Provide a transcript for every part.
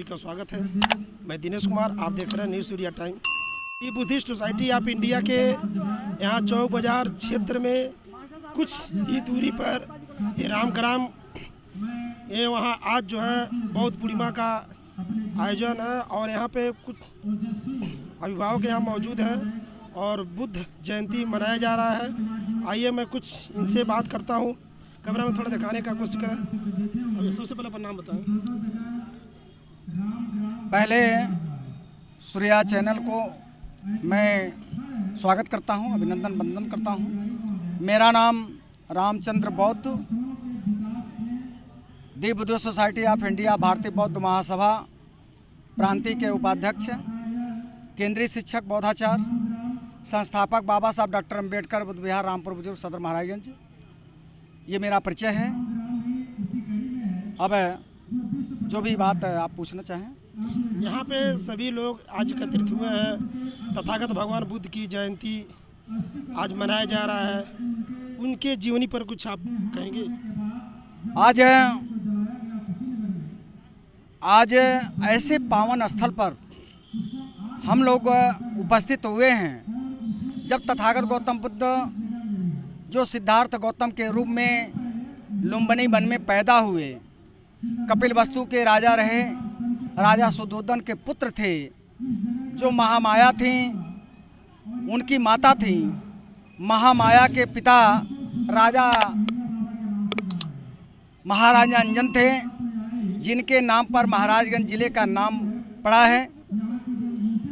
का स्वागत है। मैं दिनेश कुमार, आप देख रहे हैं न्यूज़ सूर्या टाइम। ये बुद्धिस्ट सोसाइटी ऑफ इंडिया के यहाँ चौक बाजार क्षेत्र में कुछ ही दूरी पर ये रामग्राम ये वहाँ आज जो है बौद्ध पूर्णिमा का आयोजन है और यहाँ पे कुछ अभिभावक यहाँ मौजूद हैं और बुद्ध जयंती मनाया जा रहा है। आइए मैं कुछ इनसे बात करता हूँ, कैमरा में थोड़ा दिखाने का कोशिश करें। और सबसे पहले अपना नाम बताएं। पहले सूर्या चैनल को मैं स्वागत करता हूं, अभिनंदन वंदन करता हूं। मेरा नाम रामचंद्र बौद्ध, दी बुद्धिस्ट सोसाइटी ऑफ इंडिया भारतीय बौद्ध महासभा प्रांतीय के उपाध्यक्ष, केंद्रीय शिक्षक बौद्धाचार्य, संस्थापक बाबा साहब डॉक्टर अम्बेडकर बुद्ध विहार रामपुर बुजुर्ग सदर महाराजगंज। ये मेरा परिचय है। अब जो भी बात आप पूछना चाहें। यहाँ पे सभी लोग आज एकत्रित हुए हैं। तथागत भगवान बुद्ध की जयंती आज मनाया जा रहा है। उनके जीवनी पर कुछ आप कहेंगे? आज ऐसे पावन स्थल पर हम लोग उपस्थित हुए हैं जब तथागत गौतम बुद्ध जो सिद्धार्थ गौतम के रूप में लुम्बिनी वन में पैदा हुए, कपिलवस्तु के राजा रहे, राजा सुद्धोधन के पुत्र थे, जो महामाया थी, उनकी माता थी। महामाया के पिता राजा महाराजा अंजन थे, जिनके नाम पर महाराजगंज जिले का नाम पड़ा है।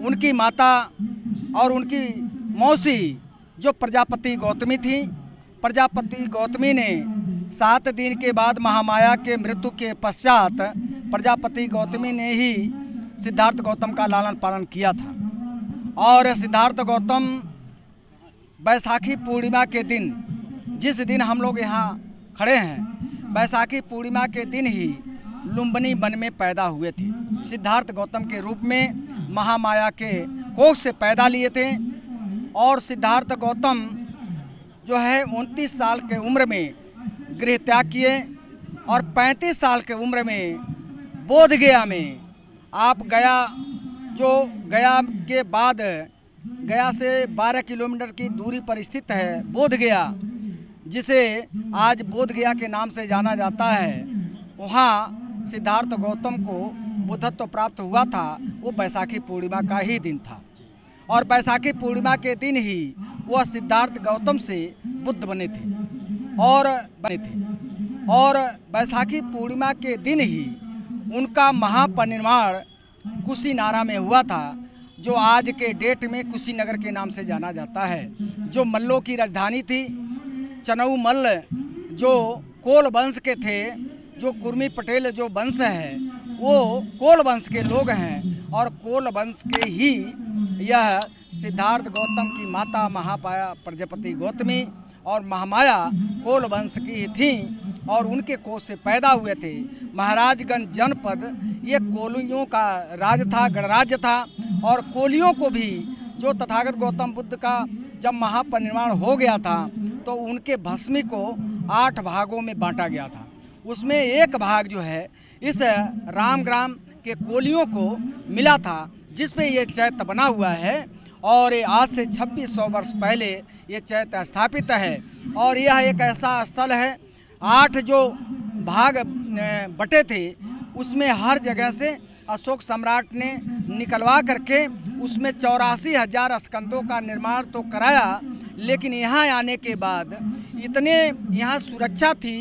उनकी माता और उनकी मौसी जो प्रजापति गौतमी थी, प्रजापति गौतमी ने 7 दिन के बाद महामाया के मृत्यु के पश्चात प्रजापति गौतमी ने ही सिद्धार्थ गौतम का लालन पालन किया था। और सिद्धार्थ गौतम बैसाखी पूर्णिमा के दिन, जिस दिन हम लोग यहाँ खड़े हैं, बैसाखी पूर्णिमा के दिन ही लुम्बिनी वन में पैदा हुए थे। सिद्धार्थ गौतम के रूप में महामाया के कोख से पैदा लिए थे। और सिद्धार्थ गौतम जो है 29 साल के उम्र में गृह त्याग किए और 35 साल के उम्र में बोधगया में, आप गया के बाद गया से 12 किलोमीटर की दूरी पर स्थित है बोधगया, जिसे आज बोधगया के नाम से जाना जाता है। वहाँ सिद्धार्थ गौतम को बुद्धत्व प्राप्त हुआ था। वो बैसाखी पूर्णिमा का ही दिन था और बैसाखी पूर्णिमा के दिन ही वह सिद्धार्थ गौतम से बुद्ध बने थे। और बैसाखी पूर्णिमा के दिन ही उनका महापरिनिर्वाण कुशीनारा में हुआ था, जो आज के डेट में कुशीनगर के नाम से जाना जाता है। जो मल्लों की राजधानी थी, चनऊ मल्ल जो कोल वंश के थे, जो कुर्मी पटेल जो वंश है, वो कोल वंश के लोग हैं। और कोल वंश के ही यह सिद्धार्थ गौतम की माता महामाया प्रजापति गौतमी और महामाया कोल वंश की थी और उनके कोष से पैदा हुए थे। महाराजगंज जनपद ये कोलियों का राज था, गणराज्य था। और कोलियों को भी जो तथागत गौतम बुद्ध का जब महापरिनिर्वाण हो गया था, तो उनके भस्मी को 8 भागों में बांटा गया था। उसमें एक भाग जो है इस रामग्राम के कोलियों को मिला था, जिस पे ये चैत्य बना हुआ है। और ये आज से 2600 वर्ष पहले ये चैत्य स्थापित है। और यह एक ऐसा स्थल है, 8 जो भाग बटे थे, उसमें हर जगह से अशोक सम्राट ने निकलवा करके उसमें 84,000 स्कंदों का निर्माण तो कराया। लेकिन यहाँ आने के बाद इतने यहाँ सुरक्षा थी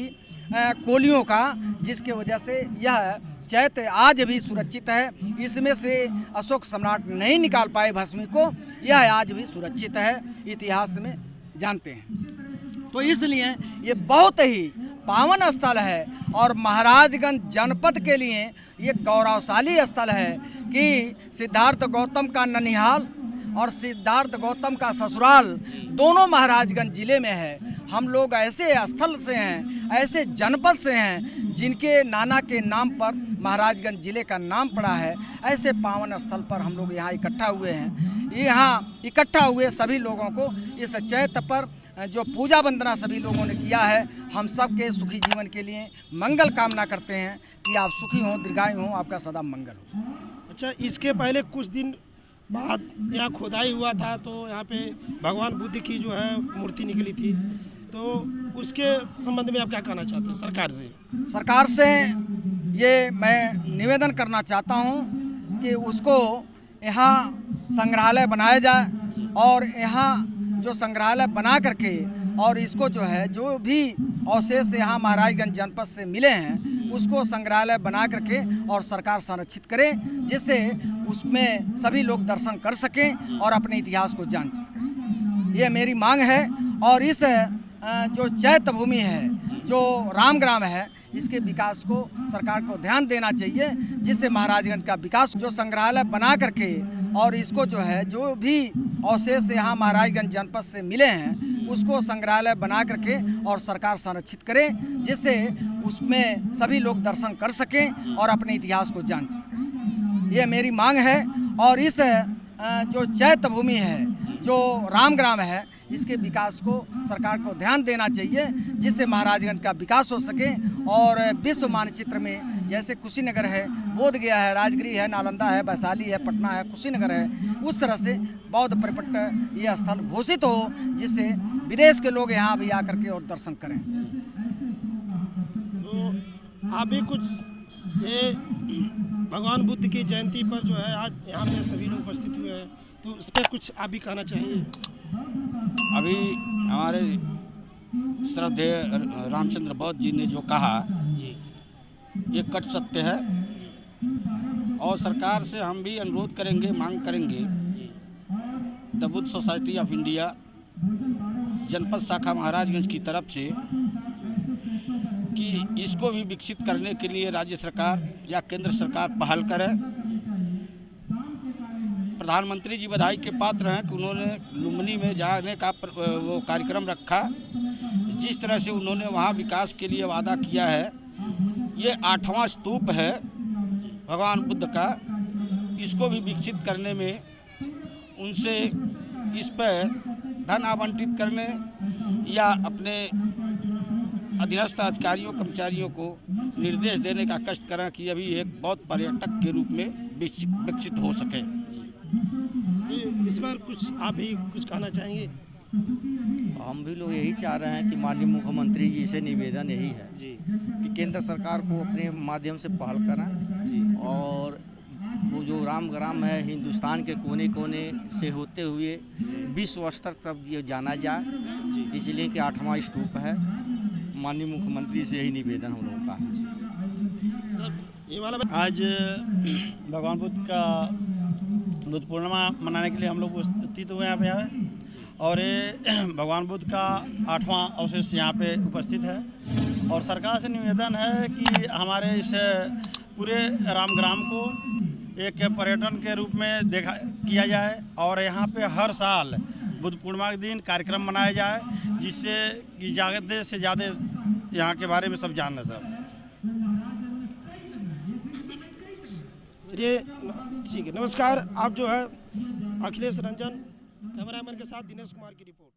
कोलियों का, जिसके वजह से यह चैत्य आज भी सुरक्षित है। इसमें से अशोक सम्राट नहीं निकाल पाए भस्मी को, यह आज भी सुरक्षित है, इतिहास में जानते हैं। तो इसलिए ये बहुत ही पावन स्थल है और महाराजगंज जनपद के लिए ये गौरवशाली स्थल है कि सिद्धार्थ गौतम का ननिहाल और सिद्धार्थ गौतम का ससुराल दोनों महाराजगंज जिले में है। हम लोग ऐसे स्थल से हैं, ऐसे जनपद से हैं, जिनके नाना के नाम पर महाराजगंज जिले का नाम पड़ा है। ऐसे पावन स्थल पर हम लोग यहाँ इकट्ठा हुए हैं। यहाँ इकट्ठा हुए सभी लोगों को इस चैत्य पर जो पूजा वंदना सभी लोगों ने किया है, हम सब के सुखी जीवन के लिए मंगल कामना करते हैं। कि आप सुखी हों, दीर्घायु हों, आपका सदा मंगल हो। अच्छा, इसके पहले कुछ दिन बाद यहाँ खुदाई हुआ था तो यहाँ पे भगवान बुद्ध की जो है मूर्ति निकली थी, तो उसके संबंध में आप क्या कहना चाहते हैं सरकार से? सरकार से ये मैं निवेदन करना चाहता हूँ कि उसको यहाँ संग्रहालय बनाया जाए और यहाँ जो संग्रहालय बना करके और इसको जो है जो भी अवशेष यहाँ महाराजगंज जनपद से मिले हैं उसको संग्रहालय बना करके और सरकार संरक्षित करे, जिससे उसमें सभी लोग दर्शन कर सकें और अपने इतिहास को जान सकें। ये मेरी मांग है। और इस जो चैत्य भूमि है, जो रामग्राम है, इसके विकास को सरकार को ध्यान देना चाहिए, जिससे महाराजगंज का विकास, जो संग्रहालय बना करके और इसको जो है जो भी अवशेष यहाँ महाराजगंज जनपद से मिले हैं उसको संग्रहालय बना करके और सरकार संरक्षित करे, जिससे उसमें सभी लोग दर्शन कर सकें और अपने इतिहास को जान सकें। ये मेरी मांग है। और इस जो चैत्य भूमि है, जो रामग्राम है, इसके विकास को सरकार को ध्यान देना चाहिए, जिससे महाराजगंज का विकास हो सके और विश्व मानचित्र में जैसे कुशीनगर है, बोधगया है, राजगिरी है, नालंदा है, वैशाली है, पटना है, कुशीनगर है, उस तरह से बौद्ध पर्यटक ये स्थल घोषित हो, जिससे विदेश के लोग यहाँ भी आकर के और दर्शन करें। तो आप भी कुछ ये भगवान बुद्ध की जयंती पर जो है आज यहाँ पे सभी लोग उपस्थित हुए हैं, तो उस पर कुछ आप भी कहना चाहिए? अभी हमारे श्रद्धेय रामचंद्र बौद्ध जी ने जो कहा ये कट सत्य है और सरकार से हम भी अनुरोध करेंगे, मांग करेंगे the Buddha society of India जनपद शाखा महाराजगंज की तरफ से कि इसको भी विकसित करने के लिए राज्य सरकार या केंद्र सरकार पहल करे। प्रधानमंत्री जी बधाई के पात्र हैं कि उन्होंने लुम्बिनी में जाने का वो कार्यक्रम रखा। जिस तरह से उन्होंने वहाँ विकास के लिए वादा किया है, ये 8वां स्तूप है भगवान बुद्ध का, इसको भी विकसित करने में उनसे इस पर धन आवंटित करने या अपने अधीनस्थ अधिकारियों कर्मचारियों को निर्देश देने का कष्ट करें कि अभी एक बौद्ध पर्यटक के रूप में विकसित हो सके। इस बार कुछ आप भी कुछ कहना चाहेंगे? हम भी लोग यही चाह रहे हैं कि माननीय मुख्यमंत्री जी से निवेदन यही है कि केंद्र सरकार को अपने माध्यम से पहल करें और वो जो रामग्राम है हिंदुस्तान के कोने कोने से होते हुए विश्व स्तर तक ये जाना जाए, इसलिए कि 8वां स्तूप है। माननीय मुख्यमंत्री से यही निवेदन हम लोगों का है। ये वाला आज भगवान बुद्ध का बुद्ध पूर्णिमा मनाने के लिए हम लोग उपस्थित हुए यहाँ पे और ये भगवान बुद्ध का 8वां अवशेष यहाँ पे उपस्थित है और सरकार से निवेदन है कि हमारे इस पूरे रामग्राम को एक पर्यटन के रूप में किया जाए और यहाँ पे हर साल बुद्ध पूर्णिमा के दिन कार्यक्रम मनाया जाए, जिससे कि ज़्यादा से ज़्यादा यहाँ के बारे में सब जाने सब। चलिए ठीक है, नमस्कार। आप जो है अखिलेश रंजन कैमरामैन के साथ दिनेश कुमार की रिपोर्ट।